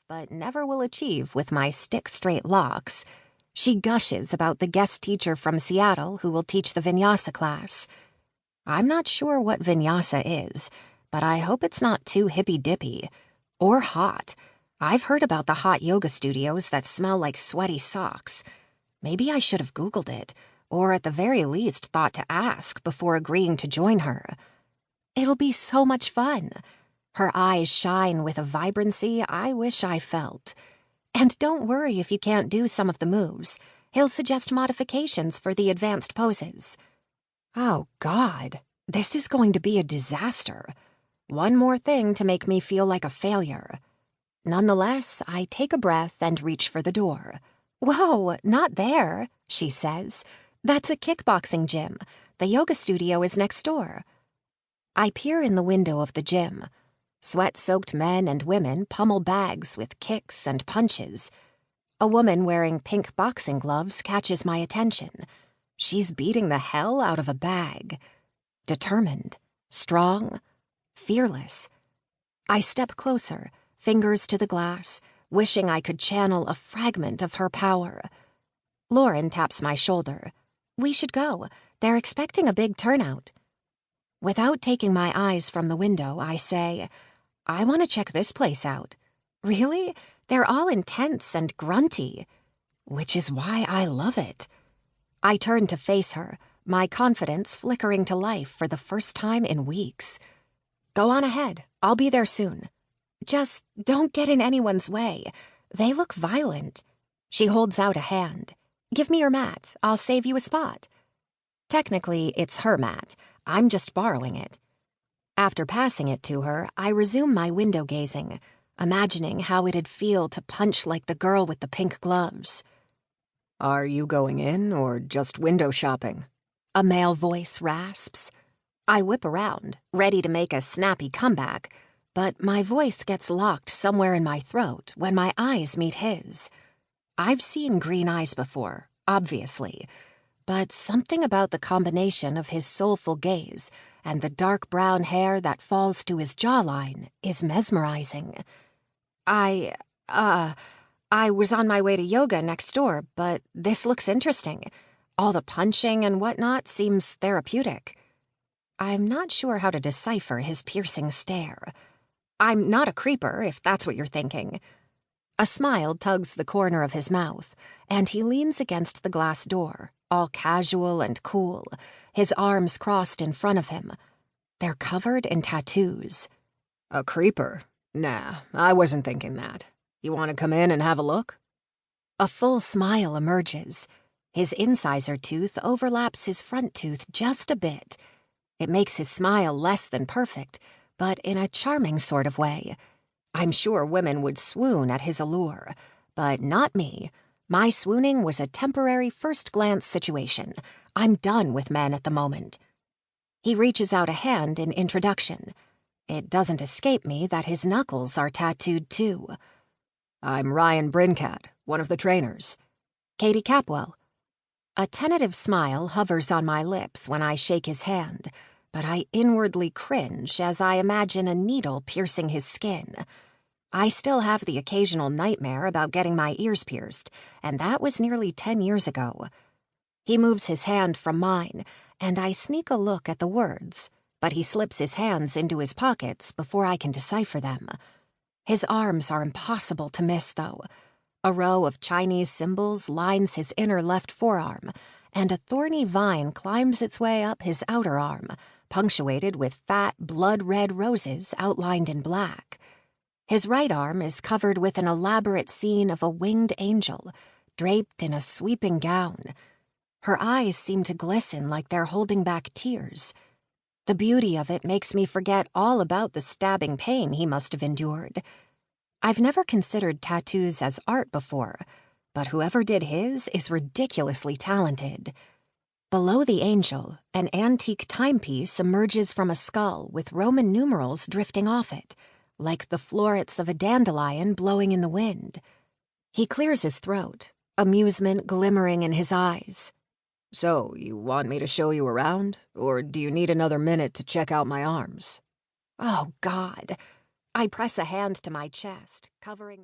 but never will achieve with my stick-straight locks. She gushes about the guest teacher from Seattle who will teach the vinyasa class. I'm not sure what vinyasa is, but I hope it's not too hippy-dippy. Or hot. I've heard about the hot yoga studios that smell like sweaty socks. Maybe I should have Googled it, or at the very least thought to ask before agreeing to join her. It'll be so much fun. Her eyes shine with a vibrancy I wish I felt. And don't worry if you can't do some of the moves. He'll suggest modifications for the advanced poses. Oh, God, this is going to be a disaster. One more thing to make me feel like a failure. Nonetheless, I take a breath and reach for the door. Whoa, not there, she says. That's a kickboxing gym. The yoga studio is next door. I peer in the window of the gym. Sweat-soaked men and women pummel bags with kicks and punches. A woman wearing pink boxing gloves catches my attention. She's beating the hell out of a bag. Determined, strong, fearless. I step closer, fingers to the glass, wishing I could channel a fragment of her power. Lauren taps my shoulder. We should go. They're expecting a big turnout. Without taking my eyes from the window, I say, I want to check this place out. Really? They're all intense and grunty. Which is why I love it. I turn to face her, my confidence flickering to life for the first time in weeks. Go on ahead. I'll be there soon. Just don't get in anyone's way. They look violent. She holds out a hand. Give me your mat. I'll save you a spot. Technically, it's her mat. I'm just borrowing it. After passing it to her, I resume my window gazing, imagining how it'd feel to punch like the girl with the pink gloves. Are you going in or just window shopping? A male voice rasps. I whip around, ready to make a snappy comeback, but my voice gets locked somewhere in my throat when my eyes meet his. I've seen green eyes before, obviously, but something about the combination of his soulful gaze and the dark brown hair that falls to his jawline is mesmerizing. I was on my way to yoga next door, but this looks interesting. All the punching and whatnot seems therapeutic. I'm not sure how to decipher his piercing stare. I'm not a creeper, if that's what you're thinking. A smile tugs the corner of his mouth, and he leans against the glass door, all casual and cool, his arms crossed in front of him. They're covered in tattoos. A creeper? Nah, I wasn't thinking that. You want to come in and have a look? A full smile emerges. His incisor tooth overlaps his front tooth just a bit. It makes his smile less than perfect, but in a charming sort of way. I'm sure women would swoon at his allure, but not me. My swooning was a temporary first-glance situation. I'm done with men at the moment. He reaches out a hand in introduction. It doesn't escape me that his knuckles are tattooed too. I'm Ryan Brincatt, one of the trainers. Katie Capwell. A tentative smile hovers on my lips when I shake his hand, but I inwardly cringe as I imagine a needle piercing his skin. I still have the occasional nightmare about getting my ears pierced, and that was nearly 10 years ago. He moves his hand from mine, and I sneak a look at the words, but he slips his hands into his pockets before I can decipher them. His arms are impossible to miss, though. A row of Chinese symbols lines his inner left forearm, and a thorny vine climbs its way up his outer arm, punctuated with fat, blood-red roses outlined in black. His right arm is covered with an elaborate scene of a winged angel, draped in a sweeping gown. Her eyes seem to glisten like they're holding back tears. The beauty of it makes me forget all about the stabbing pain he must have endured. I've never considered tattoos as art before, but whoever did his is ridiculously talented. Below the angel, an antique timepiece emerges from a skull with Roman numerals drifting off it, like the florets of a dandelion blowing in the wind. He clears his throat, amusement glimmering in his eyes. So, you want me to show you around, or do you need another minute to check out my arms? Oh, God. I press a hand to my chest, covering the...